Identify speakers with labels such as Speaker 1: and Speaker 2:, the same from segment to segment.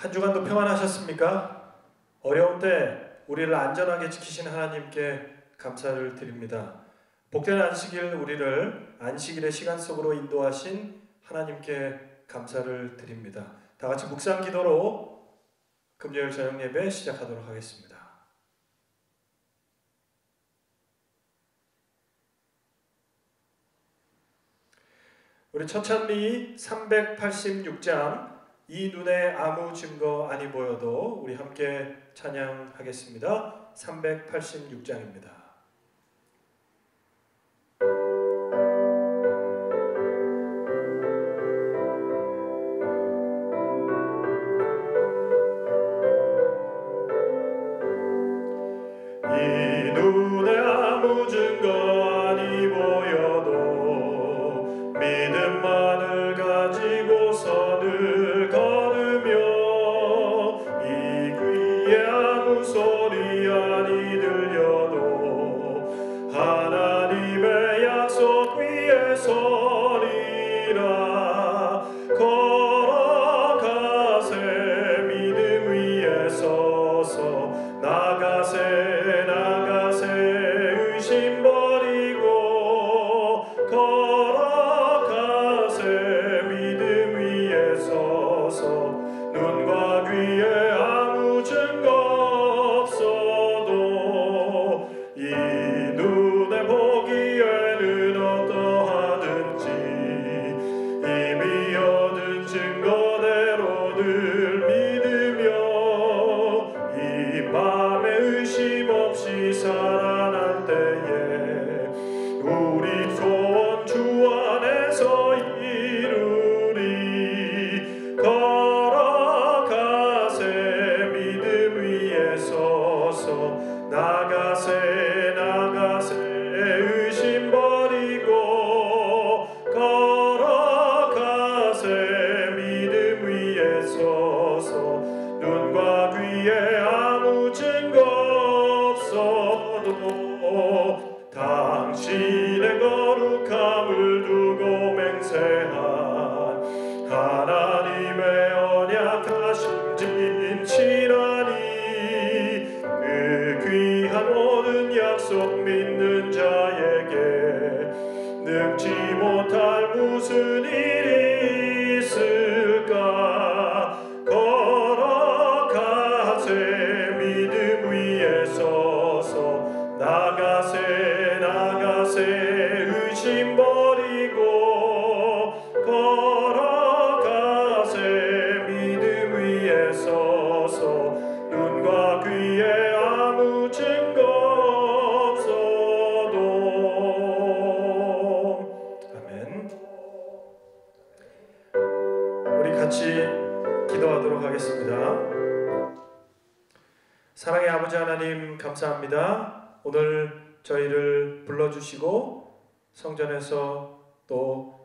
Speaker 1: 한 주간도 평안하셨습니까? 어려운 때 우리를 안전하게 지키신 하나님께 감사를 드립니다. 복된 안식일 우리를 안식일의 시간 속으로 인도하신 하나님께 감사를 드립니다. 다 같이 묵상 기도로 금요일 저녁 예배 시작하도록 하겠습니다. 우리 첫 찬미 386장 이 눈에 아무 증거 아니 보여도 우리 함께 찬양하겠습니다. 386장입니다. 이 눈에 아무 증거 아니 보여도 믿음만을 가지고서 늘 걸으며 이 귀에 아무 소리 아니 들려도 하나님의 약속 위에 서리라. 걸어가세 믿음 위에 서서 나가세 의심 버리고 걸어가세 믿음 위에 서서 눈과 귀에 아무 증거 없어도 이 눈에 보기에는 어떠하든지 이미 얻은 증거대로 늘 믿으며 이 맘에 의심 없이 살아날 때에 우리 소원 주 안에서 이루리. 걸어가세 믿음 위에 서서 나가세 의심 버리고 걸어가세 믿음 위에 서서 눈과 귀에 아무 증거 없어도 당신의 거룩함을 두고 맹세한 하나님의 언약하심 진실하니 그 귀한 모든 약속 믿는 자에게 능지 못할 무슨 일이 있을까. 걸어가세 믿음 위에 서서 나가세 의심 버리고 걸어가세 믿음 위에 서서 눈과 귀에 아무 증거 없어도. 아멘. 우리 같이 기도하도록 하겠습니다. 사랑의 아버지 하나님 감사합니다. 오늘 저희를 불러주시고 성전에서 또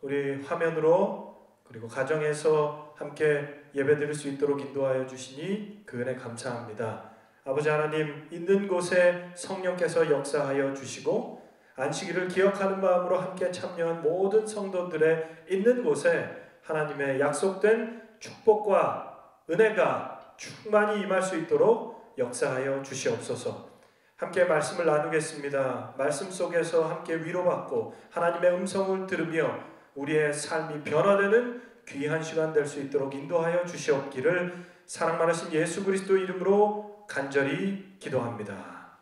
Speaker 1: 우리 화면으로 그리고 가정에서 함께 예배드릴 수 있도록 인도하여 주시니 그 은혜 감사합니다. 아버지 하나님, 있는 곳에 성령께서 역사하여 주시고 안식일을 기억하는 마음으로 함께 참여한 모든 성도들의 있는 곳에 하나님의 약속된 축복과 은혜가 충만히 임할 수 있도록 역사하여 주시옵소서. 함께 말씀을 나누겠습니다. 말씀 속에서 함께 위로받고 하나님의 음성을 들으며 우리의 삶이 변화되는 귀한 시간 될 수 있도록 인도하여 주시옵기를 사랑 많으신 예수 그리스도 이름으로 간절히 기도합니다.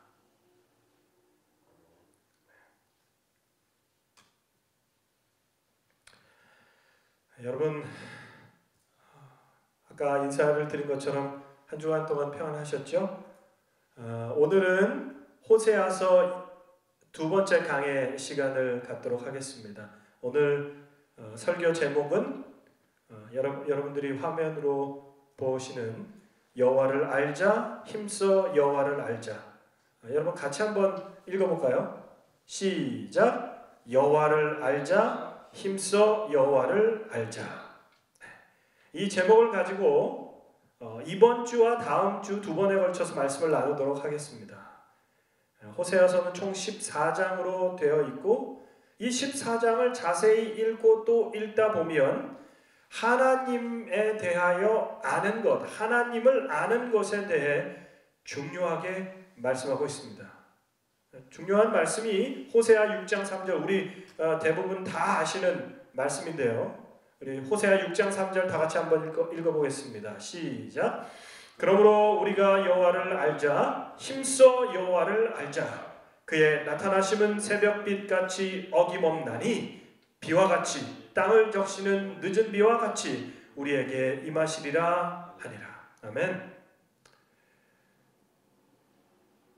Speaker 1: 여러분, 아까 인사를 드린 것처럼 한 주간 동안 평안하셨죠? 오늘은 호세아서 두 번째 강의 시간을 갖도록 하겠습니다. 오늘 설교 제목은 여러분들이 화면으로 보시는 여호와를 알자, 힘써 여호와를 알자. 여러분 같이 한번 읽어볼까요? 시작. 여호와를 알자, 힘써 여호와를 알자. 이 제목을 가지고 이번 주와 다음 주 두 번에 걸쳐서 말씀을 나누도록 하겠습니다. 호세아서는 총 14장으로 되어 있고 이 14장을 자세히 읽고 또 읽다 보면 하나님에 대하여 아는 것, 하나님을 아는 것에 대해 중요하게 말씀하고 있습니다. 중요한 말씀이 호세아 6장 3절, 우리 대부분 다 아시는 말씀인데요. 우리 호세아 6장 3절 다 같이 한번 읽어보겠습니다. 시작. 그러므로 우리가 여호와를 알자, 힘써 여호와를 알자. 그의 나타나심은 새벽빛같이 어김없나니 비와 같이 땅을 적시는 늦은 비와 같이 우리에게 임하시리라 하니라. 아멘.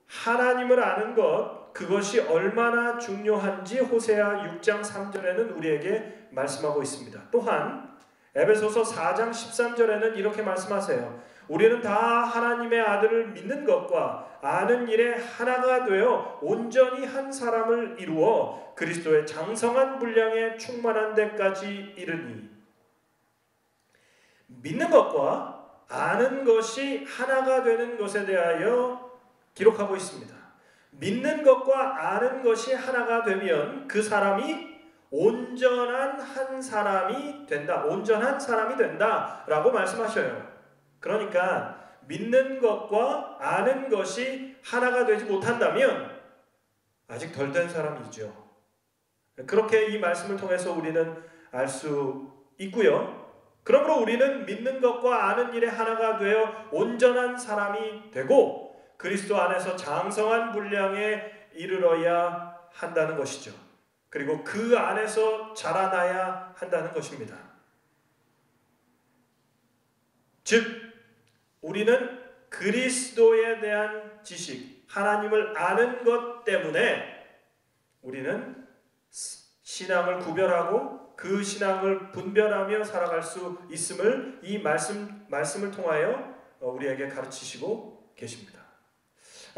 Speaker 1: 하나님을 아는 것, 그것이 얼마나 중요한지 호세아 6장 3절에는 우리에게 말씀하고 있습니다. 또한 에베소서 4장 13절에는 이렇게 말씀하세요. 우리는 다 하나님의 아들을 믿는 것과 아는 일에 하나가 되어 온전히 한 사람을 이루어 그리스도의 장성한 분량에 충만한 데까지 이르니. 믿는 것과 아는 것이 하나가 되는 것에 대하여 기록하고 있습니다. 믿는 것과 아는 것이 하나가 되면 그 사람이 온전한 한 사람이 된다. 온전한 사람이 된다라고 말씀하셔요. 그러니까 믿는 것과 아는 것이 하나가 되지 못한다면 아직 덜 된 사람이죠. 그렇게 이 말씀을 통해서 우리는 알 수 있고요. 그러므로 우리는 믿는 것과 아는 일에 하나가 되어 온전한 사람이 되고 그리스도 안에서 장성한 분량에 이르러야 한다는 것이죠. 그리고 그 안에서 자라나야 한다는 것입니다. 즉 우리는 그리스도에 대한 지식, 하나님을 아는 것 때문에 우리는 신앙을 구별하고 그 신앙을 분별하며 살아갈 수 있음을 이 말씀을 통하여 우리에게 가르치시고 계십니다.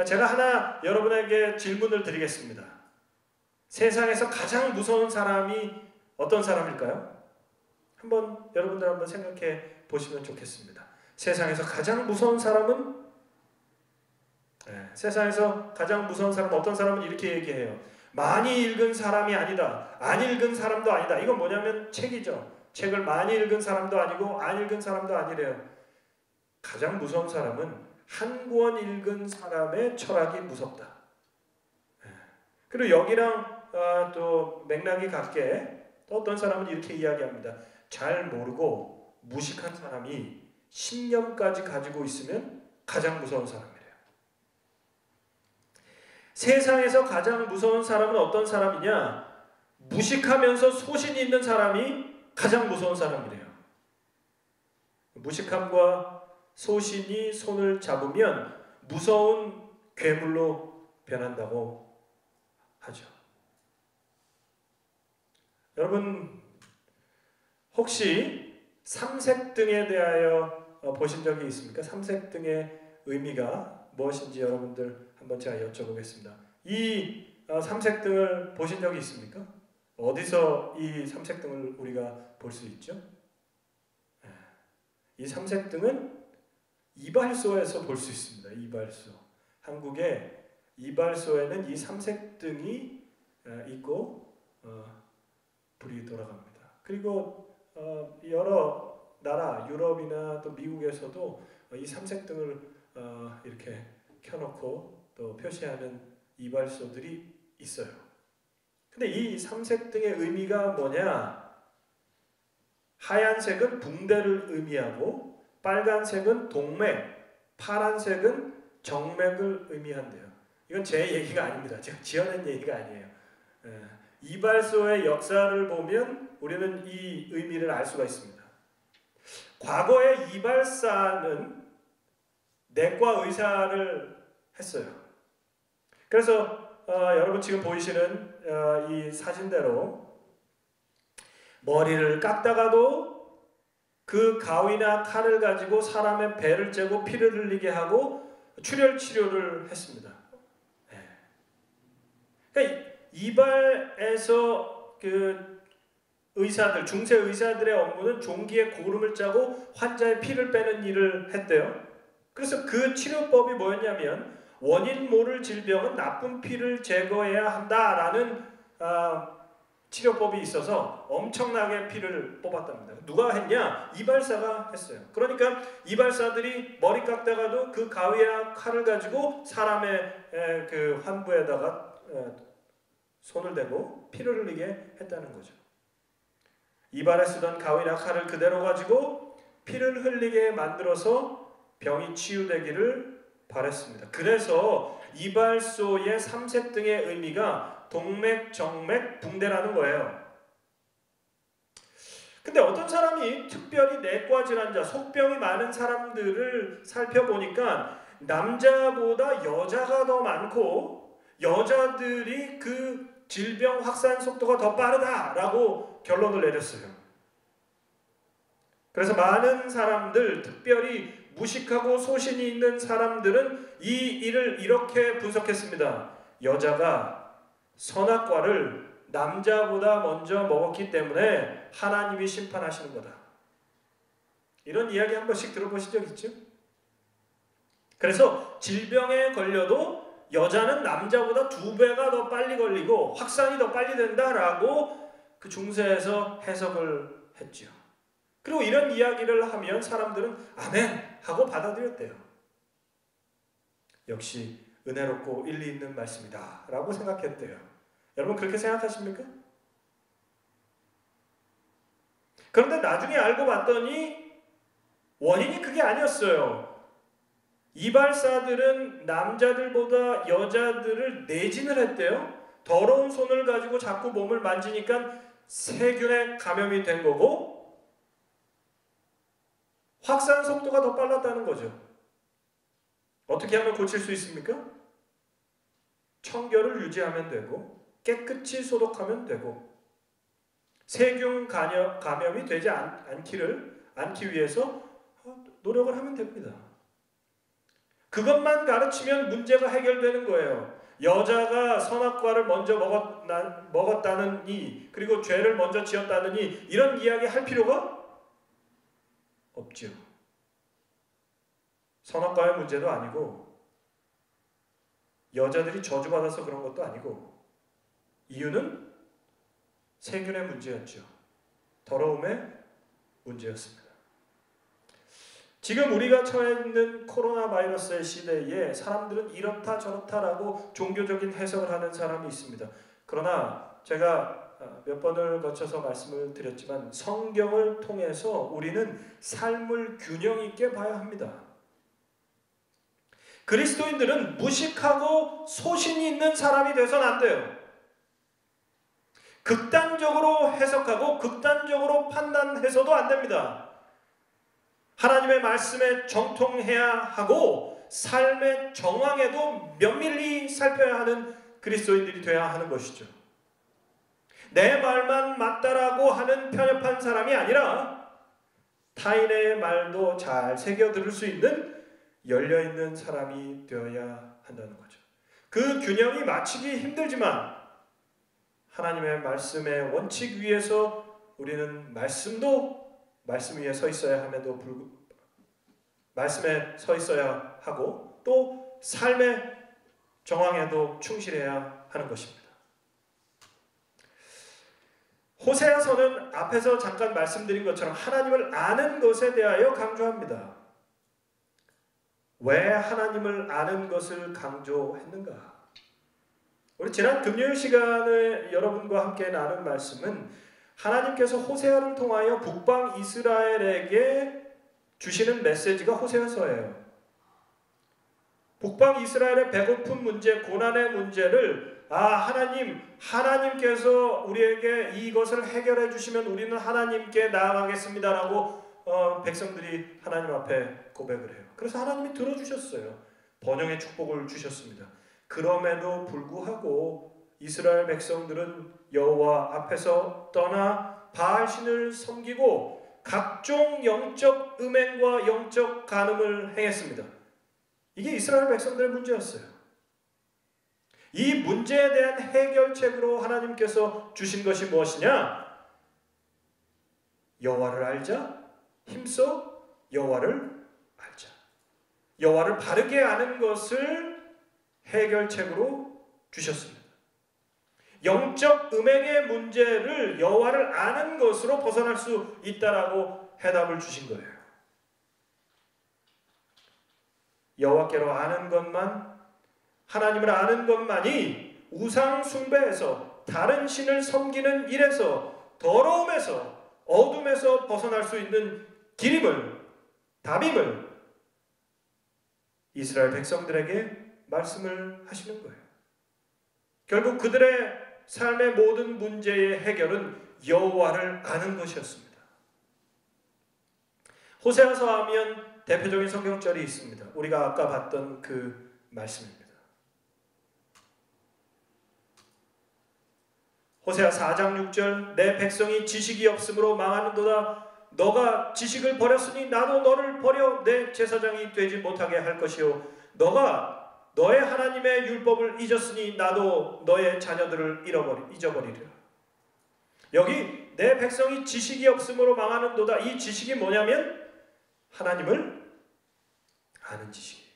Speaker 1: 제가 하나 여러분에게 질문을 드리겠습니다. 세상에서 가장 무서운 사람이 어떤 사람일까요? 여러분들 한번 생각해 보시면 좋겠습니다. 세상에서 가장 무서운 사람은? 세상에서 가장 무서운 사람은 어떤 사람은 이렇게 얘기해요. 많이 읽은 사람이 아니다. 안 읽은 사람도 아니다. 이건 뭐냐면 책이죠. 책을 많이 읽은 사람도 아니고 안 읽은 사람도 아니래요. 가장 무서운 사람은 한 권 읽은 사람의 철학이 무섭다. 그리고 여기랑 또 맥락이 같게 또 어떤 사람은 이렇게 이야기합니다. 잘 모르고 무식한 사람이 신념까지 가지고 있으면 가장 무서운 사람이래요. 세상에서 가장 무서운 사람은 어떤 사람이냐? 무식하면서 소신이 있는 사람이 가장 무서운 사람이래요. 무식함과 소신이 손을 잡으면 무서운 괴물로 변한다고 하죠. 여러분 혹시 삼색등에 대하여 보신 적이 있습니까? 삼색등의 의미가 무엇인지 여러분들 한번 제가 여쭤보겠습니다. 이 삼색등을 보신 적이 있습니까? 어디서 이 삼색등을 우리가 볼 수 있죠? 이 삼색등은 이발소에서 볼 수 있습니다. 이발소. 한국의 이발소에는 이 삼색등이 있고 불이 돌아갑니다. 그리고 여러 나라, 유럽이나 또 미국에서도 이 삼색등을 이렇게 켜놓고 또 표시하는 이발소들이 있어요. 근데 이 삼색등의 의미가 뭐냐? 하얀색은 붕대를 의미하고 빨간색은 동맥, 파란색은 정맥을 의미한대요. 이건 제 얘기가 아닙니다. 제가 지어낸 얘기가 아니에요. 이발소의 역사를 보면 우리는 이 의미를 알 수가 있습니다. 과거에 이발사는 내과 의사를 했어요. 그래서 여러분 지금 보이시는 이 사진대로 머리를 깎다가도 그 가위나 칼을 가지고 사람의 배를 째고 피를 흘리게 하고 출혈 치료를 했습니다. 그러니까 이발에서 그 의사들, 중세 의사들의 업무는 종기에 고름을 짜고 환자의 피를 빼는 일을 했대요. 그래서 그 치료법이 뭐였냐면 원인 모를 질병은 나쁜 피를 제거해야 한다라는 치료법이 있어서 엄청나게 피를 뽑았답니다. 누가 했냐? 이발사가 했어요. 그러니까 이발사들이 머리 깎다가도 그 가위와 칼을 가지고 사람의 그 환부에다가 손을 대고 피를 흘리게 했다는 거죠. 이발에 쓰던 가위나 칼을 그대로 가지고 피를 흘리게 만들어서 병이 치유되기를 바랬습니다. 그래서 이발소의 3세등의 의미가 동맥, 정맥, 붕대라는 거예요. 근데 어떤 사람이 특별히 내과 질환자, 속병이 많은 사람들을 살펴보니까 남자보다 여자가 더 많고 여자들이 그 질병 확산 속도가 더 빠르다라고 결론을 내렸어요. 그래서 많은 사람들, 특별히 무식하고 소신이 있는 사람들은 이 일을 이렇게 분석했습니다. 여자가 선악과를 남자보다 먼저 먹었기 때문에 하나님이 심판하시는 거다. 이런 이야기 한 번씩 들어보신 적 있죠? 그래서 질병에 걸려도 여자는 남자보다 2배가 더 빨리 걸리고 확산이 더 빨리 된다라고 그 중세에서 해석을 했죠. 그리고 이런 이야기를 하면 사람들은 아멘 하고 받아들였대요. 역시 은혜롭고 일리 있는 말씀이다 라고 생각했대요. 여러분 그렇게 생각하십니까? 그런데 나중에 알고 봤더니 원인이 그게 아니었어요. 이발사들은 남자들보다 여자들을 내진을 했대요. 더러운 손을 가지고 자꾸 몸을 만지니까 세균에 감염이 된 거고 확산 속도가 더 빨랐다는 거죠. 어떻게 하면 고칠 수 있습니까? 청결을 유지하면 되고 깨끗이 소독하면 되고 세균 감염이 되지 않기 위해서 노력을 하면 됩니다. 그것만 가르치면 문제가 해결되는 거예요. 여자가 선악과를 먼저 먹었다느니 그리고 죄를 먼저 지었다느니 이런 이야기 할 필요가 없죠. 선악과의 문제도 아니고 여자들이 저주받아서 그런 것도 아니고 이유는 세균의 문제였죠. 더러움의 문제였습니다. 지금 우리가 처해 있는 코로나 바이러스의 시대에 사람들은 이렇다 저렇다라고 종교적인 해석을 하는 사람이 있습니다. 그러나 제가 몇 번을 거쳐서 말씀을 드렸지만 성경을 통해서 우리는 삶을 균형 있게 봐야 합니다. 그리스도인들은 무식하고 소신이 있는 사람이 돼서는 안 돼요. 극단적으로 해석하고 극단적으로 판단해서도 안 됩니다. 하나님의 말씀에 정통해야 하고 삶의 정황에도 면밀히 살펴야 하는 그리스도인들이 되어야 하는 것이죠. 내 말만 맞다라고 하는 편협한 사람이 아니라 타인의 말도 잘 새겨 들을 수 있는 열려있는 사람이 되어야 한다는 거죠. 그 균형이 맞추기 힘들지만 하나님의 말씀의 원칙 위에서 우리는 말씀 위에 서 있어야 함에도 불구하고 말씀에 서 있어야 하고 또 삶의 정황에도 충실해야 하는 것입니다. 호세아서는 앞에서 잠깐 말씀드린 것처럼 하나님을 아는 것에 대하여 강조합니다. 왜 하나님을 아는 것을 강조했는가? 우리 지난 금요일 시간에 여러분과 함께 나눈 말씀은 하나님께서 호세아를 통하여 북방 이스라엘에게 주시는 메시지가 호세아서예요. 북방 이스라엘의 배고픈 문제, 고난의 문제를 하나님께서 우리에게 이것을 해결해 주시면 우리는 하나님께 나아가겠습니다라고 백성들이 하나님 앞에 고백을 해요. 그래서 하나님이 들어주셨어요. 번영의 축복을 주셨습니다. 그럼에도 불구하고 이스라엘 백성들은 여호와 앞에서 떠나 바알신을 섬기고 각종 영적 음행과 영적 간음을 행했습니다. 이게 이스라엘 백성들의 문제였어요. 이 문제에 대한 해결책으로 하나님께서 주신 것이 무엇이냐? 여호와를 알자, 힘써 여호와를 알자. 여호와를 바르게 아는 것을 해결책으로 주셨습니다. 영적 음행의 문제를 여호와를 아는 것으로 벗어날 수 있다라고 해답을 주신 거예요. 여호와께로 아는 것만, 하나님을 아는 것만이 우상 숭배에서, 다른 신을 섬기는 일에서, 더러움에서, 어둠에서 벗어날 수 있는 길임을, 답임을 이스라엘 백성들에게 말씀을 하시는 거예요. 결국 그들의 삶의 모든 문제의 해결은 여호와를 아는 것이었습니다. 호세아서 하면 대표적인 성경절이 있습니다. 우리가 아까 봤던 그 말씀입니다. 호세아 4장 6절 내 백성이 지식이 없으므로 망하는도다. 너가 지식을 버렸으니 나도 너를 버려 내 제사장이 되지 못하게 할 것이요 너가 너의 하나님의 율법을 잊었으니 나도 너의 자녀들을 잊어버리리라. 여기 내 백성이 지식이 없으므로 망하는도다. 이 지식이 뭐냐면 하나님을 아는 지식이에요.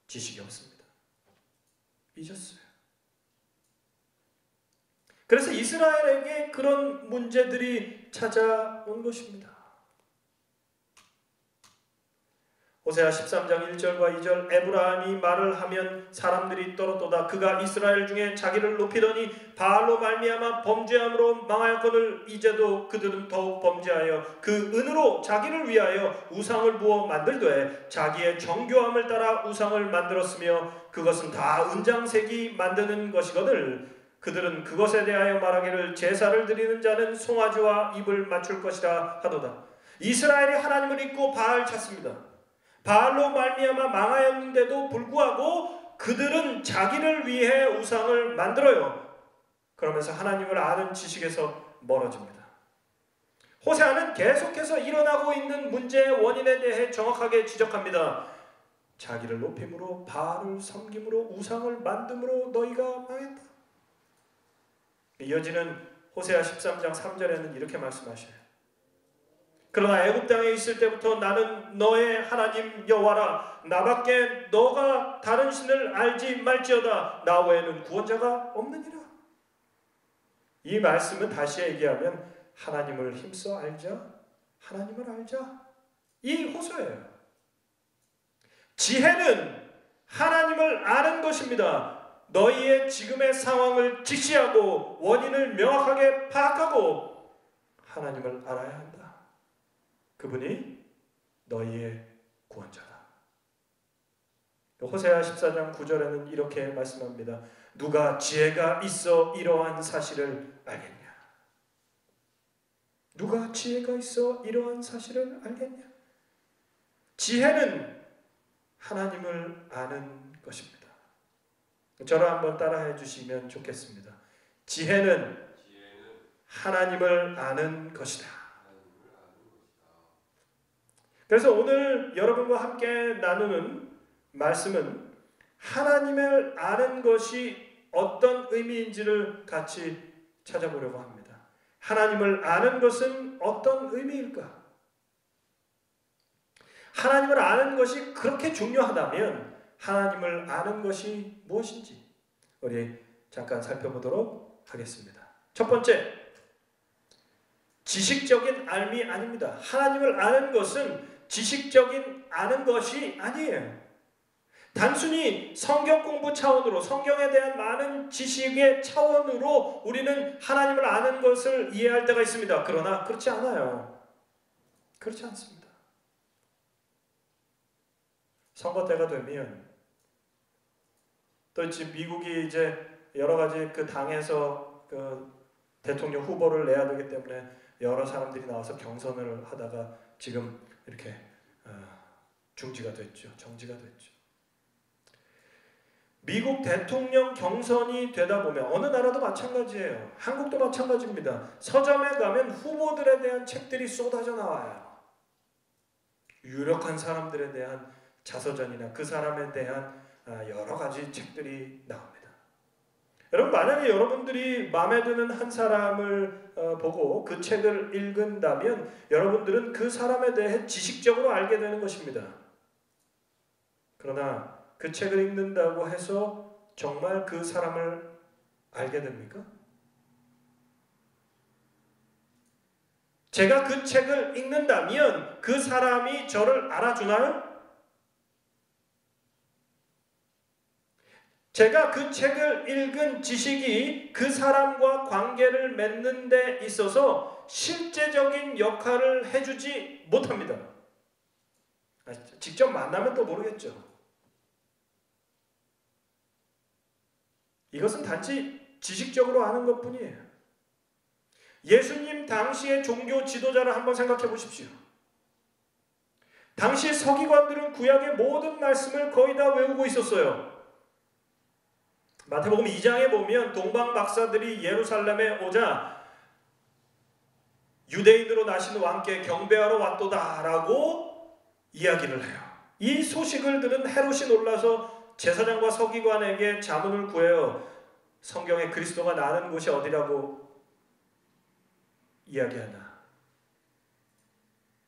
Speaker 1: 지식이 없습니다. 잊었어요. 그래서 이스라엘에게 그런 문제들이 찾아온 것입니다. 호세아 13장 1절과 2절 에브라임이 말을 하면 사람들이 떨어도다. 그가 이스라엘 중에 자기를 높이더니 바알로 말미암아 범죄함으로 망하였거늘 이제도 그들은 더욱 범죄하여 그 은으로 자기를 위하여 우상을 부어 만들되 자기의 정교함을 따라 우상을 만들었으며 그것은 다 은장색이 만드는 것이거늘 그들은 그것에 대하여 말하기를 제사를 드리는 자는 송아지와 입을 맞출 것이라 하도다. 이스라엘이 하나님을 잊고 바알 찾습니다. 바알로 말미암아 망하였는데도 불구하고 그들은 자기를 위해 우상을 만들어요. 그러면서 하나님을 아는 지식에서 멀어집니다. 호세아는 계속해서 일어나고 있는 문제의 원인에 대해 정확하게 지적합니다. 자기를 높임으로 바알을 섬김으로 우상을 만듦으로 너희가 망했다. 이어지는 호세아 13장 3절에는 이렇게 말씀하셔요. 그러나 애굽 땅에 있을 때부터 나는 너의 하나님 여호와라. 나밖에 너가 다른 신을 알지 말지어다. 나 외에는 구원자가 없느니라. 이 말씀은 다시 얘기하면 하나님을 힘써 알자. 하나님을 알자. 이 호소예요. 지혜는 하나님을 아는 것입니다. 너희의 지금의 상황을 직시하고 원인을 명확하게 파악하고 하나님을 알아야 한다. 그분이 너희의 구원자다. 호세아 14장 9절에는 이렇게 말씀합니다. 누가 지혜가 있어 이러한 사실을 알겠냐? 누가 지혜가 있어 이러한 사실을 알겠냐? 지혜는 하나님을 아는 것입니다. 저를 한번 따라해 주시면 좋겠습니다. 지혜는 하나님을 아는 것이다. 그래서 오늘 여러분과 함께 나누는 말씀은 하나님을 아는 것이 어떤 의미인지를 같이 찾아보려고 합니다. 하나님을 아는 것은 어떤 의미일까? 하나님을 아는 것이 그렇게 중요하다면 하나님을 아는 것이 무엇인지 우리 잠깐 살펴보도록 하겠습니다. 첫 번째, 지식적인 알미 아닙니다. 하나님을 아는 것은 지식적인 아는 것이 아니에요. 단순히 성경 공부 차원으로 성경에 대한 많은 지식의 차원으로 우리는 하나님을 아는 것을 이해할 때가 있습니다. 그러나 그렇지 않아요. 그렇지 않습니다. 선거 때가 되면 또 지금 미국이 이제 여러 가지 그 당에서 그 대통령 후보를 내야 되기 때문에 여러 사람들이 나와서 경선을 하다가 지금 이렇게 중지가 됐죠. 정지가 됐죠. 미국 대통령 경선이 되다 보면 어느 나라도 마찬가지예요. 한국도 마찬가지입니다. 서점에 가면 후보들에 대한 책들이 쏟아져 나와요. 유력한 사람들에 대한 자서전이나 그 사람에 대한 여러 가지 책들이 나옵니다. 여러분, 만약에 여러분들이 마음에 드는 한 사람을 보고 그 책을 읽은다면 여러분들은 그 사람에 대해 지식적으로 알게 되는 것입니다. 그러나 그 책을 읽는다고 해서 정말 그 사람을 알게 됩니까? 제가 그 책을 읽는다면 그 사람이 저를 알아주나요? 제가 그 책을 읽은 지식이 그 사람과 관계를 맺는 데 있어서 실제적인 역할을 해주지 못합니다. 직접 만나면 또 모르겠죠. 이것은 단지 지식적으로 아는 것뿐이에요. 예수님 당시의 종교 지도자를 한번 생각해 보십시오. 당시 서기관들은 구약의 모든 말씀을 거의 다 외우고 있었어요. 마태복음 2장에 보면 동방 박사들이 예루살렘에 오자 유대인으로 나신 왕께 경배하러 왔도다라고 이야기를 해요. 이 소식을 들은 헤롯이 놀라서 제사장과 서기관에게 자문을 구해요. 성경에 그리스도가 나는 곳이 어디라고 이야기하나.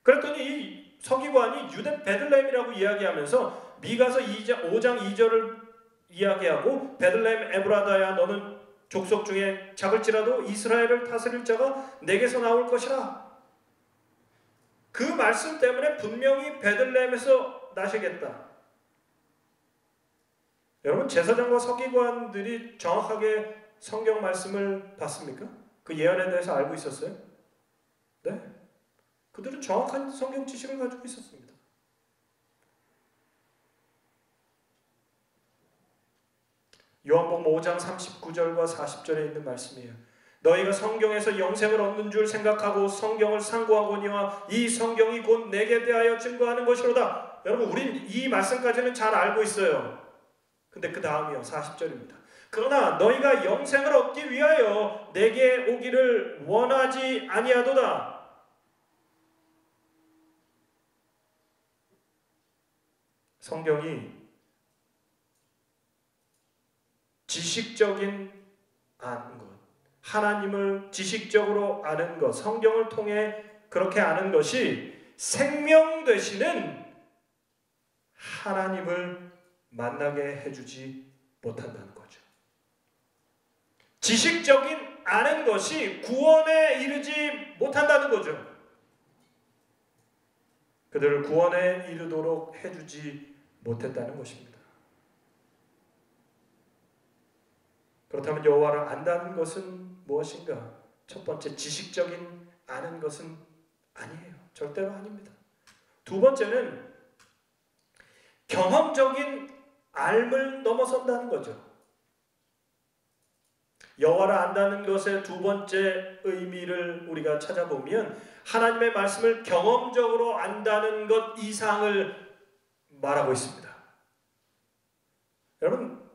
Speaker 1: 그랬더니 이 서기관이 유대 베들레헴이라고 이야기하면서 미가서 5장 2절을 이야기하고 베들레헴 에브라다야 너는 족속 중에 작을지라도 이스라엘을 다스릴 자가 내게서 나올 것이라. 그 말씀 때문에 분명히 베들레헴에서 나시겠다. 여러분 제사장과 서기관들이 정확하게 성경 말씀을 봤습니까? 그 예언에 대해서 알고 있었어요? 네. 그들은 정확한 성경 지식을 가지고 있었습니다. 요한복음 5장 39절과 40절에 있는 말씀이에요. 너희가 성경에서 영생을 얻는 줄 생각하고 성경을 상고하거니와 이 성경이 곧 내게 대하여 증거하는 것이로다. 여러분 우린 이 말씀까지는 잘 알고 있어요. 근데 그 다음이요 40절입니다. 그러나 너희가 영생을 얻기 위하여 내게 오기를 원하지 아니하도다. 성경이 지식적인 아는 것, 하나님을 지식적으로 아는 것, 성경을 통해 그렇게 아는 것이 생명 되시는 하나님을 만나게 해주지 못한다는 거죠. 지식적인 아는 것이 구원에 이르지 못한다는 거죠. 그들을 구원에 이르도록 해주지 못했다는 것입니다. 그렇다면 여호와를 안다는 것은 무엇인가? 첫 번째 지식적인 아는 것은 아니에요. 절대로 아닙니다. 두 번째는 경험적인 알을 넘어선다는 거죠. 여호와를 안다는 것의 두 번째 의미를 우리가 찾아보면 하나님의 말씀을 경험적으로 안다는 것 이상을 말하고 있습니다. 여러분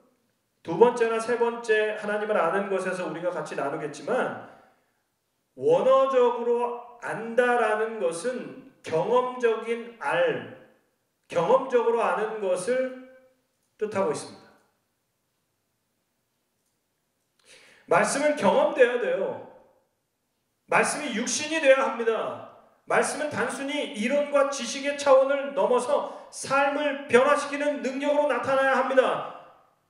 Speaker 1: 두 번째나 세 번째 하나님을 아는 것에서 우리가 같이 나누겠지만 원어적으로 안다라는 것은 경험적인 경험적으로 아는 것을 뜻하고 있습니다. 말씀은 경험되어야 돼요. 말씀이 육신이 되어야 합니다. 말씀은 단순히 이론과 지식의 차원을 넘어서 삶을 변화시키는 능력으로 나타나야 합니다.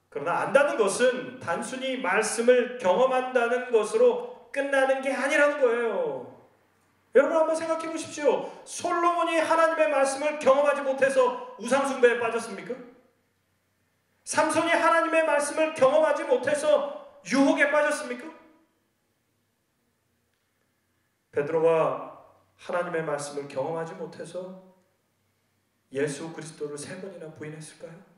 Speaker 1: 그러나 안다는 것은 단순히 말씀을 경험한다는 것으로 끝나는 게 아니라는 거예요. 여러분 한번 생각해 보십시오. 솔로몬이 하나님의 말씀을 경험하지 못해서 우상숭배에 빠졌습니까? 삼손이 하나님의 말씀을 경험하지 못해서 유혹에 빠졌습니까? 베드로가 하나님의 말씀을 경험하지 못해서 예수 그리스도를 3번이나 부인했을까요?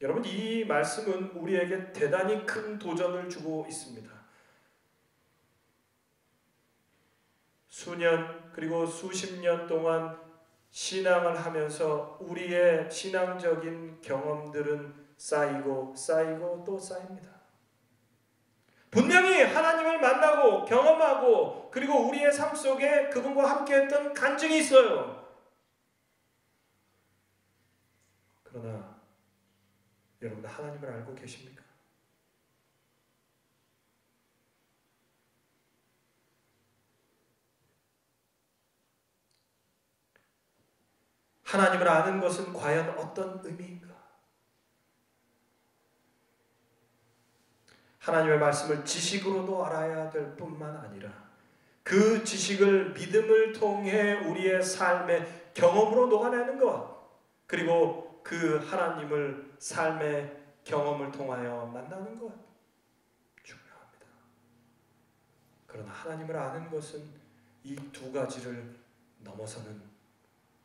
Speaker 1: 여러분 이 말씀은 우리에게 대단히 큰 도전을 주고 있습니다. 수년 그리고 수십 년 동안 신앙을 하면서 우리의 신앙적인 경험들은 쌓이고 또 쌓입니다. 분명히 하나님을 만나고 경험하고 그리고 우리의 삶 속에 그분과 함께했던 간증이 있어요. 그러나 여러분 하나님을 알고 계십니까? 하나님을 아는 것은 과연 어떤 의미인가? 하나님의 말씀을 지식으로도 알아야 될 뿐만 아니라 그 지식을 믿음을 통해 우리의 삶의 경험으로 녹아내는 것, 그리고 그 하나님을 삶의 경험을 통하여 만나는 것 중요합니다. 그러나 하나님을 아는 것은 이 두 가지를 넘어서는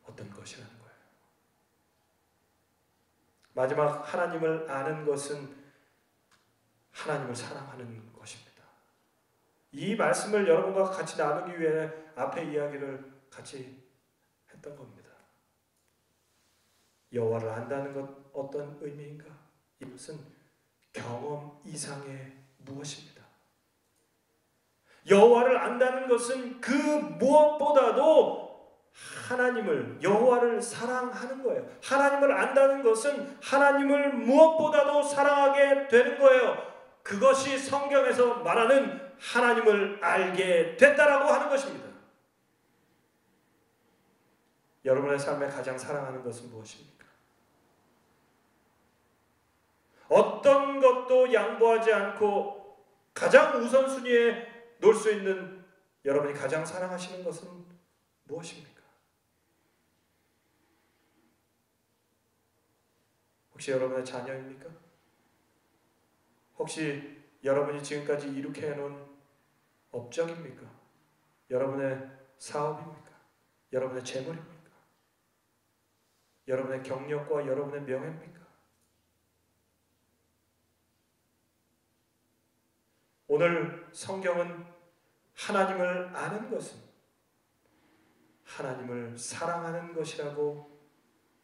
Speaker 1: 어떤 것이라는 거예요. 마지막 하나님을 아는 것은 하나님을 사랑하는 것입니다. 이 말씀을 여러분과 같이 나누기 위해 앞에 이야기를 같이 했던 겁니다. 여호와를 안다는 것 어떤 의미인가? 이것은 경험 이상의 무엇입니다. 여호와를 안다는 것은 그 무엇보다도 하나님을, 여호와를 사랑하는 거예요. 하나님을 안다는 것은 하나님을 무엇보다도 사랑하게 되는 거예요. 그것이 성경에서 말하는 하나님을 알게 됐다라고 하는 것입니다. 여러분의 삶에 가장 사랑하는 것은 무엇입니까? 어떤 것도 양보하지 않고 가장 우선순위에 놓을 수 있는 여러분이 가장 사랑하시는 것은 무엇입니까? 혹시 여러분의 자녀입니까? 혹시 여러분이 지금까지 이룩해 놓은 업적입니까? 여러분의 사업입니까? 여러분의 재물입니까? 여러분의 경력과 여러분의 명예입니까? 오늘 성경은 하나님을 아는 것은 하나님을 사랑하는 것이라고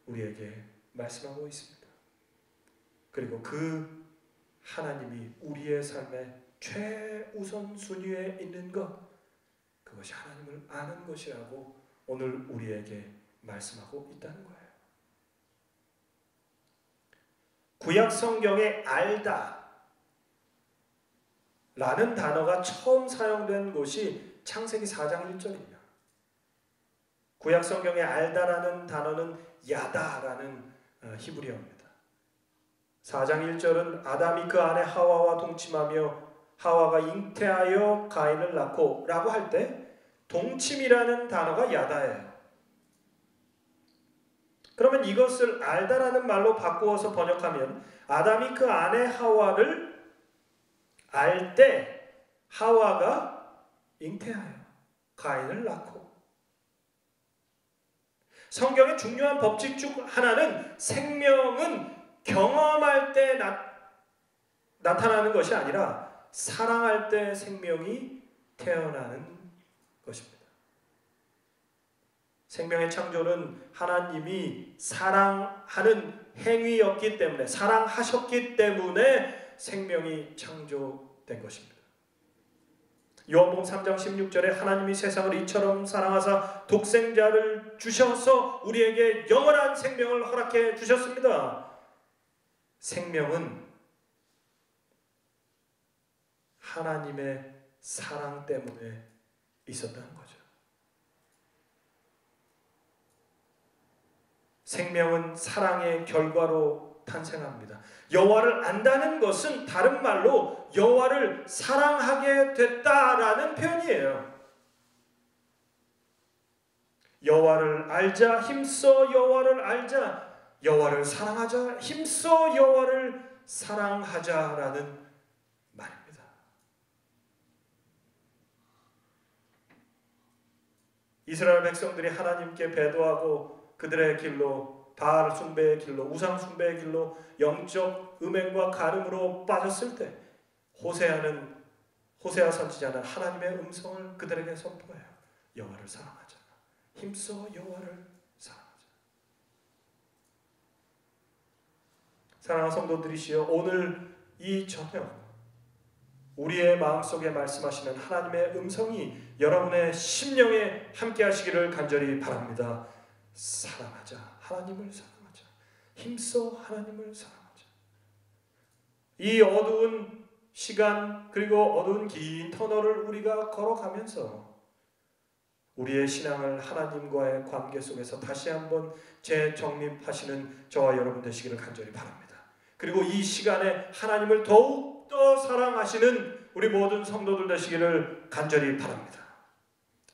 Speaker 1: 우리에게 말씀하고 있습니다. 그리고 그 하나님이 우리의 삶의 최우선 순위에 있는 것, 그것이 하나님을 아는 것이라고 오늘 우리에게 말씀하고 있다는 거예요. 구약 성경에 알다 라는 단어가 처음 사용된 곳이 창세기 4장 1절입니다. 구약 성경에 알다라는 단어는 야다라는 히브리어입니다. 4장 1절은 아담이 그 아내 하와와 동침하며 하와가 잉태하여 가인을 낳고 라고 할 때 동침이라는 단어가 야다예요. 그러면 이것을 알다라는 말로 바꾸어서 번역하면 아담이 그 아내 하와를 알 때 하와가 잉태하여 가인을 낳고. 성경의 중요한 법칙 중 하나는 생명은 경험할 때 나타나는 것이 아니라 사랑할 때 생명이 태어나는 것입니다. 생명의 창조는 하나님이 사랑하는 행위였기 때문에, 사랑하셨기 때문에 생명이 창조된 것입니다. 요한복음 3장 16절에 하나님이 세상을 이처럼 사랑하사 독생자를 주셔서 우리에게 영원한 생명을 허락해 주셨습니다. 생명은 하나님의 사랑 때문에 있었다는 거죠. 생명은 사랑의 결과로 탄생합니다. 여호와를 안다는 것은 다른 말로 여호와를 사랑하게 됐다라는 표현이에요. 여호와를 알자, 힘써 여호와를 알자, 여호와를 사랑하자, 힘써 여호와를 사랑하자라는 말입니다. 이스라엘 백성들이 하나님께 배도하고 그들의 길로, 바알 숭배의 길로, 우상 숭배의 길로 영적 음행과 가늠으로 빠졌을 때 호세아 선지자는 하나님의 음성을 그들에게 선포해요. 여호와를 사랑하자. 힘써 여호와를 사랑하자. 사랑하는 성도들이시여, 오늘 이 저녁 우리의 마음속에 말씀하시는 하나님의 음성이 여러분의 심령에 함께 하시기를 간절히 바랍니다. 사랑하자. 하나님을 사랑하자. 힘써 하나님을 사랑하자. 이 어두운 시간, 그리고 어두운 긴 터널을 우리가 걸어가면서 우리의 신앙을 하나님과의 관계 속에서 다시 한번 재정립하시는 저와 여러분 되시기를 간절히 바랍니다. 그리고 이 시간에 하나님을 더욱 더욱더 사랑하시는 우리 모든 성도들 되시기를 간절히 바랍니다.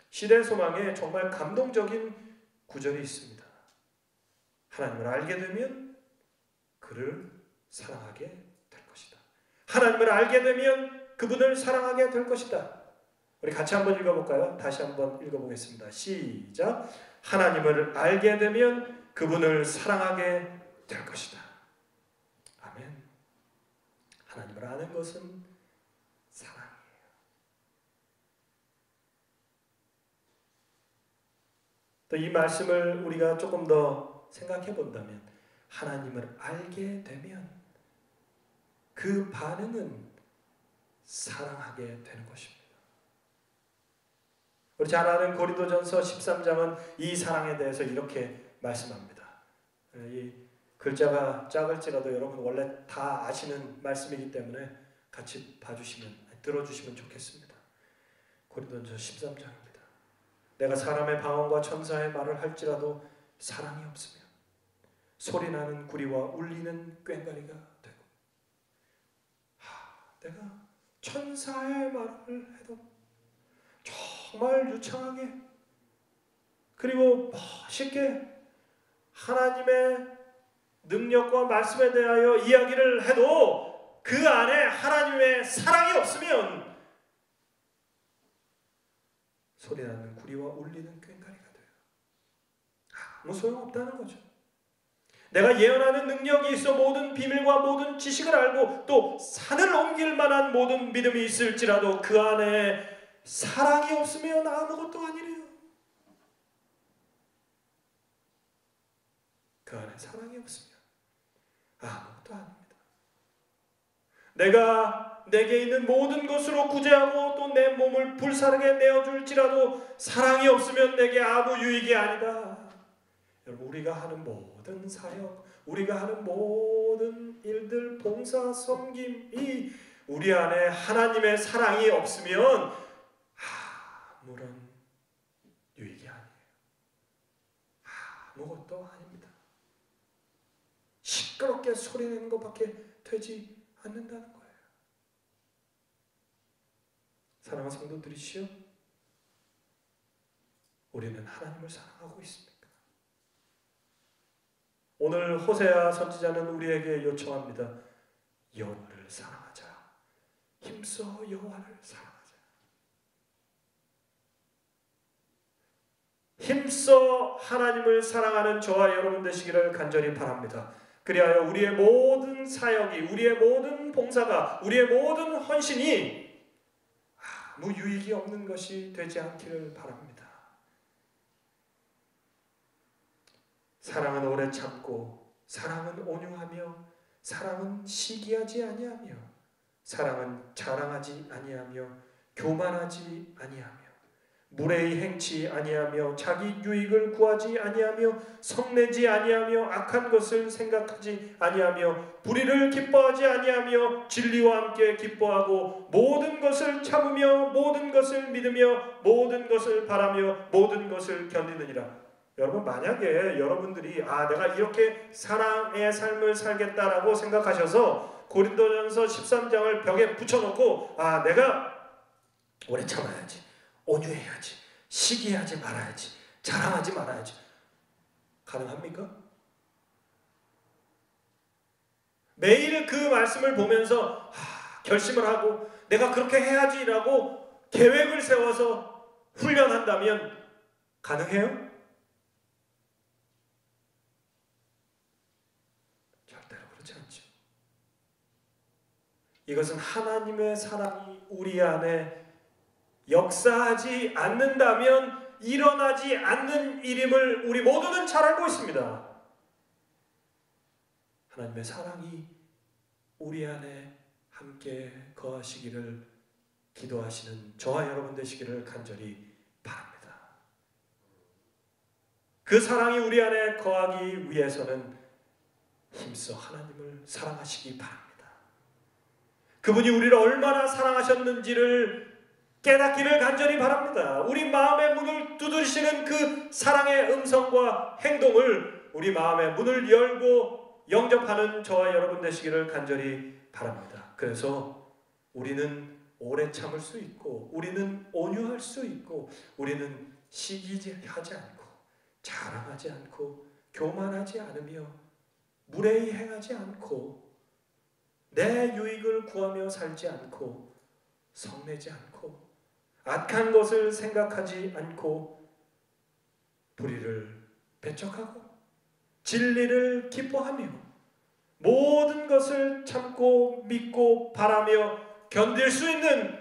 Speaker 1: 시대 소망에 정말 감동적인 구절이 있습니다. 하나님을 알게 되면 그를 사랑하게 될 것이다. 하나님을 알게 되면 그분을 사랑하게 될 것이다. 우리 같이 한번 읽어볼까요? 다시 한번 읽어보겠습니다. 시작. 하나님을 알게 되면 그분을 사랑하게 될 것이다. 아멘. 하나님을 아는 것은 사랑이에요. 또 이 말씀을 우리가 조금 더 생각해 본다면 하나님을 알게 되면 그 반응은 사랑하게 되는 것입니다. 우리 잘 아는 고린도전서 13장은 이 사랑에 대해서 이렇게 말씀합니다. 이 글자가 작을지라도 여러분 원래 다 아시는 말씀이기 때문에 같이 들어주시면 좋겠습니다. 고린도전서 13장입니다. 내가 사람의 방언과 천사의 말을 할지라도 사랑이 없으면 소리나는 구리와 울리는 꽹과리가 되고, 내가 천사의 말을 해도 정말 유창하게 그리고 멋있게 하나님의 능력과 말씀에 대하여 이야기를 해도 그 안에 하나님의 사랑이 없으면 소리나는 구리와 울리는 꽹과리가 돼요. 아무 소용없다는 거죠. 내가 예언하는 능력이 있어 모든 비밀과 모든 지식을 알고 또 산을 옮길 만한 모든 믿음이 있을지라도 그 안에 사랑이 없으면 아무것도 아니래요. 그 안에 사랑이 없으면 아무것도 아닙니다. 내가 내게 있는 모든 것으로 구제하고 또 내 몸을 불사르게 내어줄지라도 사랑이 없으면 내게 아무 유익이 아니다. 여러분, 우리가 하는 모든 사역, 우리가 하는 모든 일들, 봉사, 섬김이 우리 안에 하나님의 사랑이 없으면 아무런 유익이 아니에요. 아무것도 아닙니다. 시끄럽게 소리내는 것밖에 되지 않는다는 거예요. 사랑하는 성도들이시여, 우리는 하나님을 사랑하고 있습니까? 오늘 호세아 선지자는 우리에게 요청합니다. 여호와를 사랑하자. 힘써 여호와를 사랑하자. 힘써 하나님을 사랑하는 저와 여러분 되시기를 간절히 바랍니다. 그리하여 우리의 모든 사역이, 우리의 모든 봉사가, 우리의 모든 헌신이 아무 유익이 없는 것이 되지 않기를 바랍니다. 사랑은 오래 참고, 사랑은 온유하며, 사랑은 시기하지 아니하며, 사랑은 자랑하지 아니하며, 교만하지 아니하며, 무례히 행치 아니하며, 자기 유익을 구하지 아니하며, 성내지 아니하며, 악한 것을 생각하지 아니하며, 불의를 기뻐하지 아니하며, 진리와 함께 기뻐하고, 모든 것을 참으며, 모든 것을 믿으며, 모든 것을 바라며, 모든 것을 견디느니라. 여러분, 만약에 여러분들이 내가 이렇게 사랑의 삶을 살겠다라고 생각하셔서 고린도전서 13장을 벽에 붙여놓고 내가 오래 참아야지, 온유해야지, 시기하지 말아야지, 자랑하지 말아야지, 가능합니까? 매일 그 말씀을 보면서 결심을 하고 내가 그렇게 해야지라고 계획을 세워서 훈련한다면 가능해요? 이것은 하나님의 사랑이 우리 안에 역사하지 않는다면 일어나지 않는 일임을 우리 모두는 잘 알고 있습니다. 하나님의 사랑이 우리 안에 함께 거하시기를 기도하시는 저와 여러분 되시기를 간절히 바랍니다. 그 사랑이 우리 안에 거하기 위해서는 힘써 하나님을 사랑하시기 바랍니다. 그분이 우리를 얼마나 사랑하셨는지를 깨닫기를 간절히 바랍니다. 우리 마음의 문을 두드리시는 그 사랑의 음성과 행동을 우리 마음의 문을 열고 영접하는 저와 여러분 되시기를 간절히 바랍니다. 그래서 우리는 오래 참을 수 있고, 우리는 온유할 수 있고, 우리는 시기하지 않고, 자랑하지 않고, 교만하지 않으며, 무례히 행하지 않고, 내 유익을 구하며 살지 않고, 성내지 않고, 악한 것을 생각하지 않고, 불의를 배척하고, 진리를 기뻐하며, 모든 것을 참고 믿고 바라며 견딜 수 있는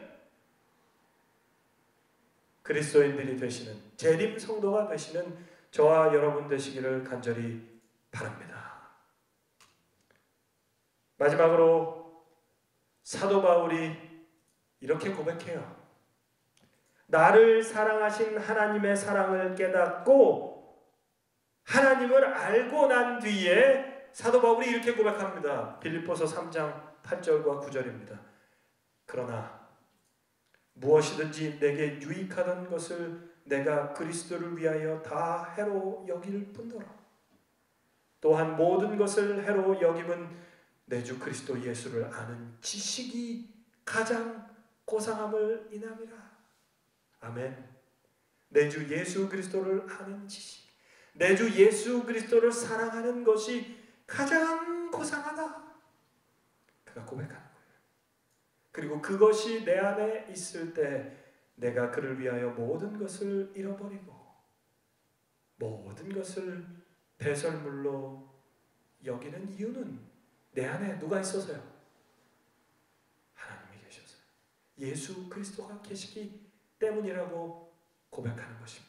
Speaker 1: 그리스도인들이 되시는, 재림 성도가 되시는 저와 여러분 되시기를 간절히 바랍니다. 마지막으로 사도 바울이 이렇게 고백해요. 나를 사랑하신 하나님의 사랑을 깨닫고 하나님을 알고 난 뒤에 사도 바울이 이렇게 고백합니다. 빌립보서 3장 8절과 9절입니다. 그러나 무엇이든지 내게 유익하던 것을 내가 그리스도를 위하여 다 해로 여길 뿐더러 또한 모든 것을 해로 여김은 내 주 그리스도 예수를 아는 지식이 가장 고상함을 인함이라. 아멘. 내 주 예수 그리스도를 아는 지식, 내 주 예수 그리스도를 사랑하는 것이 가장 고상하다. 그가 고백하는 거예요. 그리고 그것이 내 안에 있을 때 내가 그를 위하여 모든 것을 잃어버리고 모든 것을 배설물로 여기는 이유는 내 안에 누가 있어서요? 하나님이 계셔서요. 예수 그리스도가 계시기 때문이라고 고백하는 것입니다.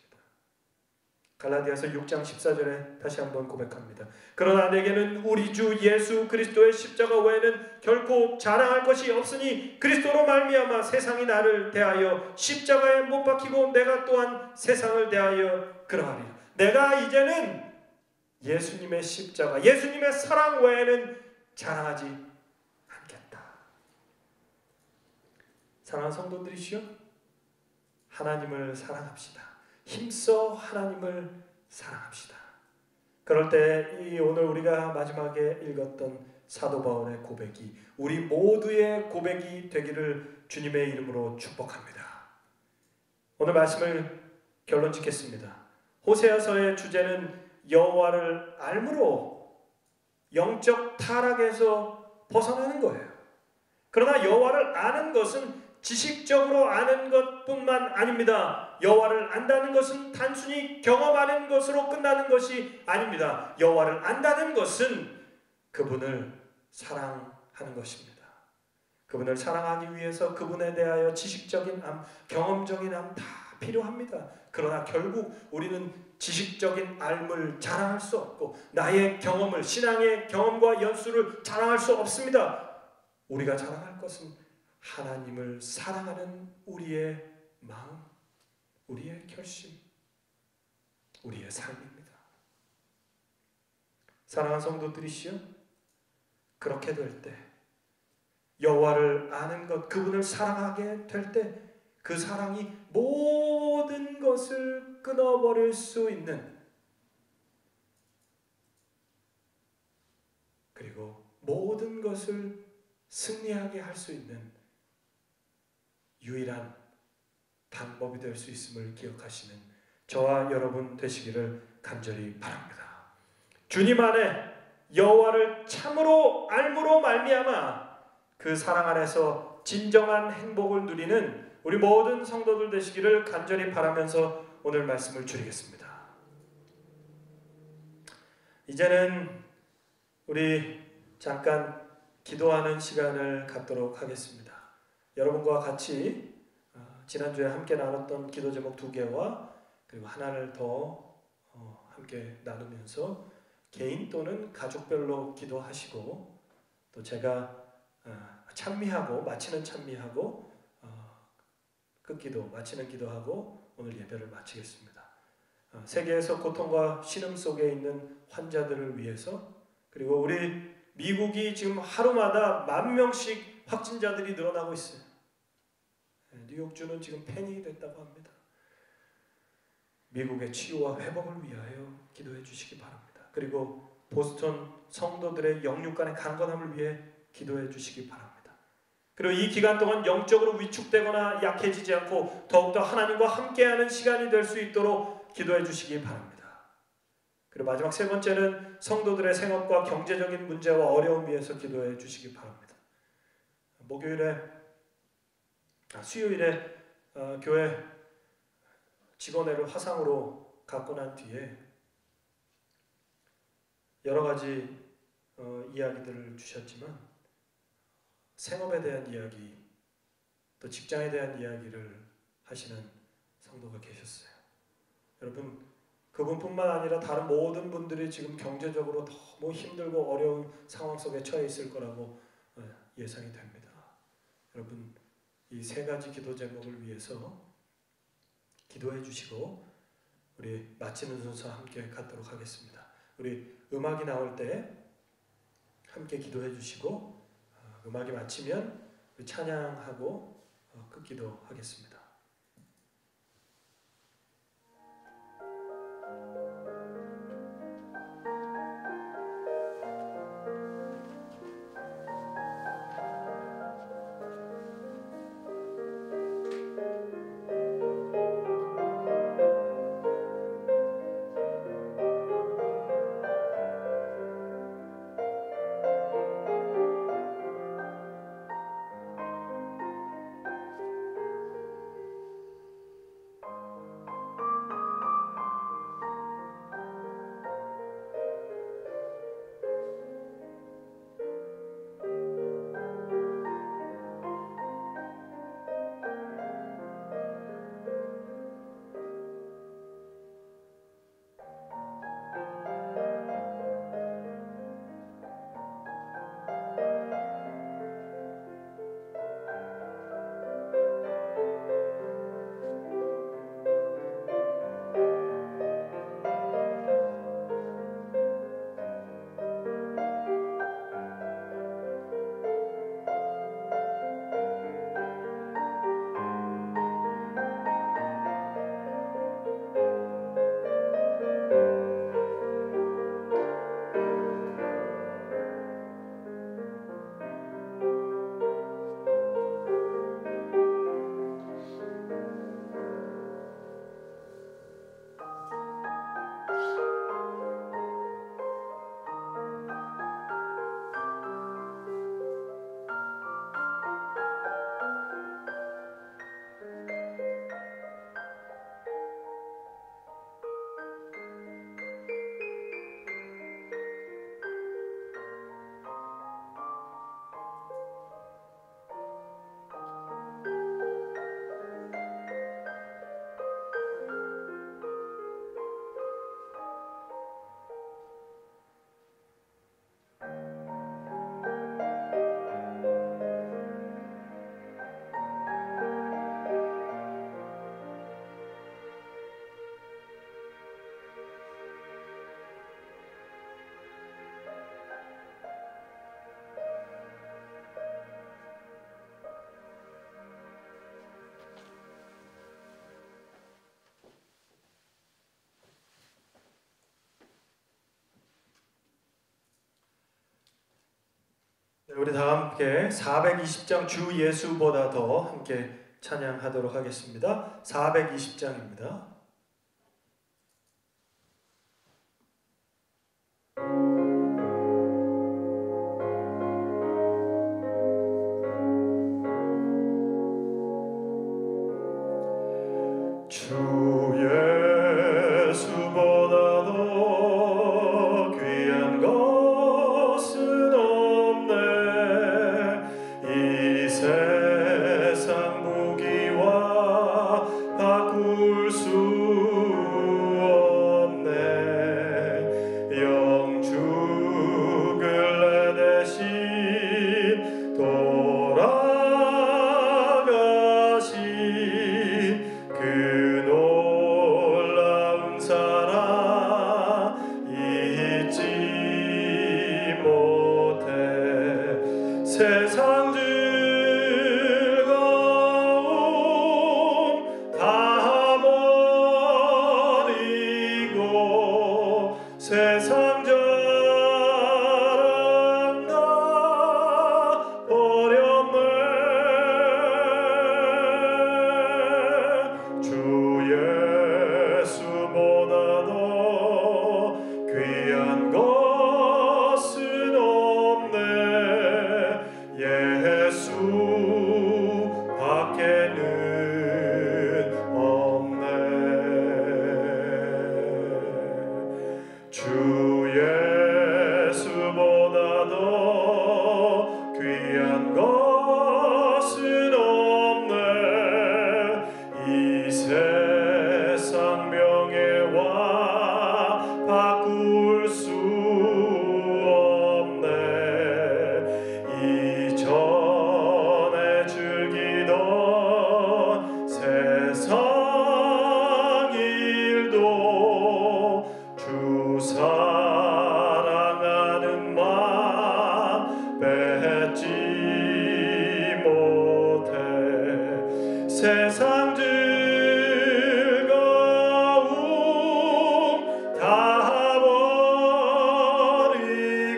Speaker 1: 갈라디아서 6장 14절에 다시 한번 고백합니다. 그러나 내게는 우리 주 예수 그리스도의 십자가 외에는 결코 자랑할 것이 없으니 그리스도로 말미암아 세상이 나를 대하여 십자가에 못 박히고 내가 또한 세상을 대하여 그러하리라. 내가 이제는 예수님의 십자가, 예수님의 사랑 외에는 자랑하지 않겠다. 사랑하는 성도들이시여, 하나님을 사랑합시다. 힘써 하나님을 사랑합시다. 그럴 때 오늘 우리가 마지막에 읽었던 사도 바울의 고백이 우리 모두의 고백이 되기를 주님의 이름으로 축복합니다. 오늘 말씀을 결론 짓겠습니다. 호세아서의 주제는 여호와를 알므로 영적 타락에서 벗어나는 거예요. 그러나 여호와를 아는 것은 지식적으로 아는 것뿐만 아닙니다. 여호와를 안다는 것은 단순히 경험하는 것으로 끝나는 것이 아닙니다. 여호와를 안다는 것은 그분을 사랑하는 것입니다. 그분을 사랑하기 위해서 그분에 대하여 지식적인 암, 경험적인 암 다 필요합니다. 그러나 결국 우리는 지식적인 알을 자랑할 수 없고 나의 경험을, 신앙의 경험과 연수를 자랑할 수 없습니다. 우리가 자랑할 것은 하나님을 사랑하는 우리의 마음, 우리의 결심, 우리의 삶입니다. 사랑하는 성도들이시여, 그렇게 될 때, 여호와를 아는 것, 그분을 사랑하게 될 때 그 사랑이 모든 것을 끊어버릴 수 있는, 그리고 모든 것을 승리하게 할 수 있는 유일한 방법이 될 수 있음을 기억하시는 저와 여러분 되시기를 간절히 바랍니다. 주님 안에 여호와를 참으로 알므로 말미암아 그 사랑 안에서 진정한 행복을 누리는 우리 모든 성도들 되시기를 간절히 바라면서 오늘 말씀을 줄이겠습니다. 이제는 우리 잠깐 기도하는 시간을 갖도록 하겠습니다. 여러분과 같이 지난주에 함께 나눴던 기도 제목 2개와 그리고 하나를 더 함께 나누면서 개인 또는 가족별로 기도하시고 또 제가 찬미하고 마치는 찬미하고 끝기도 마치는 기도하고 오늘 예배를 마치겠습니다. 세계에서 고통과 신음 속에 있는 환자들을 위해서 그리고 우리 미국이 지금 하루마다 10,000명씩 확진자들이 늘어나고 있어요. 뉴욕주는 지금 패닉이 됐다고 합니다. 미국의 치유와 회복을 위하여 기도해 주시기 바랍니다. 그리고 보스턴 성도들의 영육간의 강건함을 위해 기도해 주시기 바랍니다. 그리고 이 기간 동안 영적으로 위축되거나 약해지지 않고 더욱더 하나님과 함께하는 시간이 될 수 있도록 기도해 주시기 바랍니다. 그리고 마지막 세 번째는 성도들의 생업과 경제적인 문제와 어려움 위에서 기도해 주시기 바랍니다. 수요일에 교회 직원회를 화상으로 갖고 난 뒤에 여러 가지 이야기들을 주셨지만 생업에 대한 이야기, 또 직장에 대한 이야기를 하시는 성도가 계셨어요. 여러분, 그분뿐만 아니라 다른 모든 분들이 지금 경제적으로 너무 힘들고 어려운 상황 속에 처해 있을 거라고 예상이 됩니다. 여러분, 이 세 가지 기도 제목을 위해서 기도해 주시고 우리 마치는 순서 함께 갖도록 하겠습니다. 우리 음악이 나올 때 함께 기도해 주시고 음악이 마치면 우리 찬양하고 끝기도 하겠습니다. 우리 다 함께 420장 주 예수보다 더 함께 찬양하도록 하겠습니다. 420장입니다.
Speaker 2: 그
Speaker 1: 세상 즐거움 다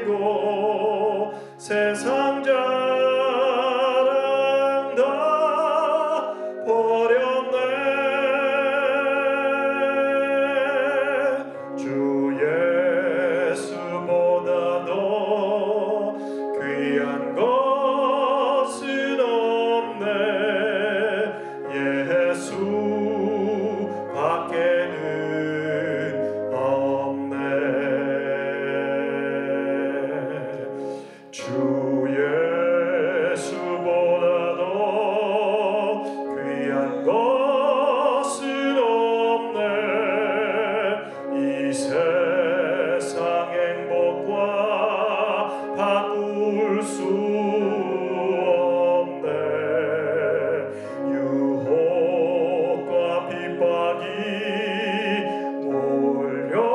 Speaker 1: 버리고 세상 자랑 다 버렸네. 주 예수보다 더 귀한 것은 없네. 예수 밖에는 없네. 주 예수보다 더 귀한 것은 없네. 이 세상 행복과 바꿀 수 없네. 유혹과 핍박이 몰려와도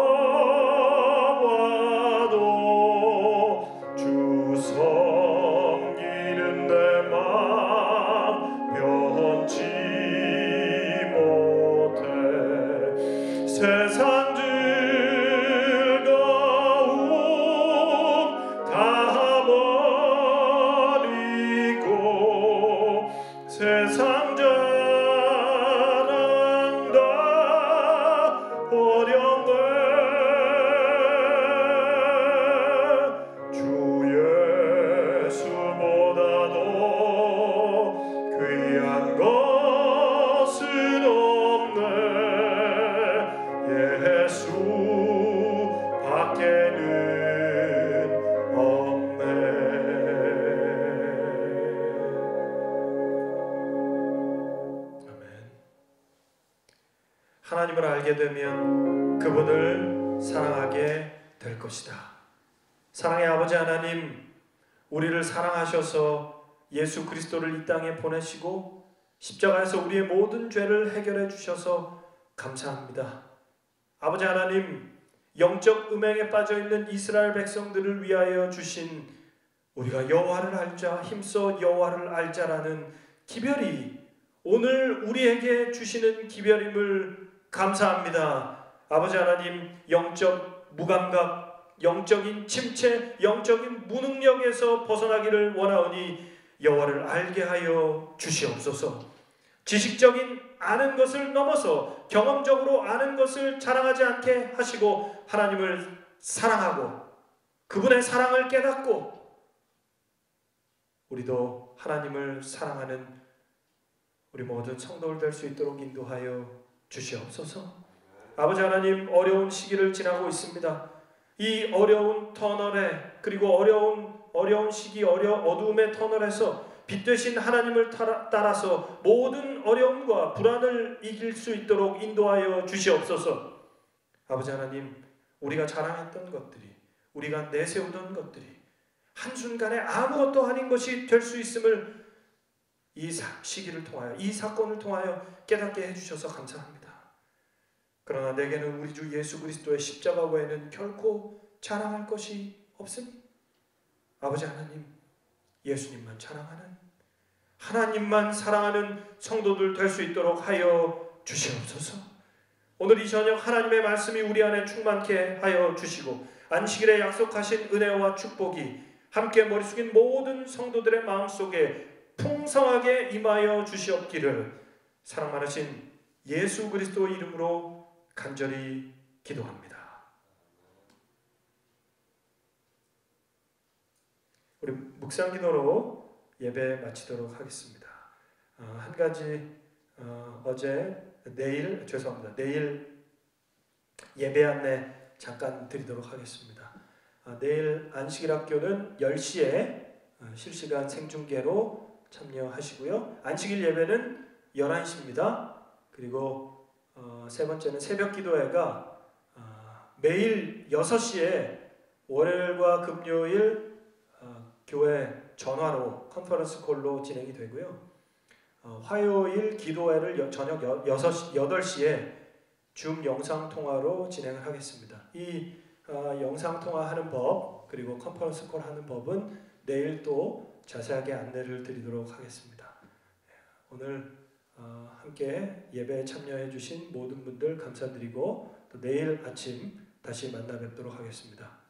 Speaker 1: 주 섬기는 내 맘 변치 못해. 세상 즐거움 다 버리고 세상 자랑 다 버렸네. 주 예수보다 더 귀한 것은 없네. 예수 밖에는 없네. 아멘. 하나님을 알게 되면 그분을 사랑하게 될 것이다. 사랑의 아버지 하나님, 우리를 사랑하셔서 예수 그리스도를 이 땅에 보내시고 십자가에서 우리의 모든 죄를 해결해 주셔서 감사합니다. 아버지 하나님, 영적 음행에 빠져있는 이스라엘 백성들을 위하여 주신 우리가 여호와를 알자, 힘써 여호와를 알자라는 기별이 오늘 우리에게 주시는 기별임을 감사합니다. 아버지 하나님, 영적 무감각, 영적인 침체, 영적인 무능력에서 벗어나기를 원하오니 여호와를 알게 하여 주시옵소서. 지식적인 아는 것을 넘어서 경험적으로 아는 것을 자랑하지 않게 하시고 하나님을 사랑하고 그분의 사랑을 깨닫고 우리도 하나님을 사랑하는 우리 모든 성도들 될 수 있도록 인도하여 주시옵소서. 아버지 하나님, 어려운 시기를 지나고 있습니다. 이 어려운 터널에, 그리고 어려운 시기, 어두움의 터널에서 빛 되신 하나님을 따라서 모든 어려움과 불안을 이길 수 있도록 인도하여 주시옵소서. 아버지 하나님, 우리가 자랑했던 것들이, 우리가 내세우던 것들이 한순간에 아무것도 아닌 것이 될 수 있음을 이 시기를 통하여, 이 사건을 통하여 깨닫게 해주셔서 감사합니다. 그러나 내게는 우리 주 예수 그리스도의 십자가 외에는 결코 자랑할 것이 없으니 아버지 하나님, 예수님만 자랑하는, 하나님만 사랑하는 성도들 될 수 있도록 하여 주시옵소서. 오늘 이 저녁 하나님의 말씀이 우리 안에 충만케 하여 주시고 안식일에 약속하신 은혜와 축복이 함께 머리 숙인 모든 성도들의 마음속에 풍성하게 임하여 주시옵기를 사랑 많으신 예수 그리스도 이름으로 간절히 기도합니다. 우리 묵상 기도로 예배 마치도록 하겠습니다. 한 가지 내일 예배 안내 잠깐 드리도록 하겠습니다. 내일 안식일 학교는 10시에 실시간 생중계로 참여하시고요. 안식일 예배는 11시입니다. 그리고 세 번째는 새벽 기도회가 매일 6시에 월요일과 금요일 교회 전화로 컨퍼런스 콜로 진행이 되고요. 화요일 기도회를 저녁 8시에 줌 영상통화로 진행을 하겠습니다. 이 영상통화하는 법 그리고 컨퍼런스 콜 하는 법은 내일 또 자세하게 안내를 드리도록 하겠습니다. 오늘 함께 예배에 참여해 주신 모든 분들 감사드리고 또 내일 아침 다시 만나 뵙도록 하겠습니다.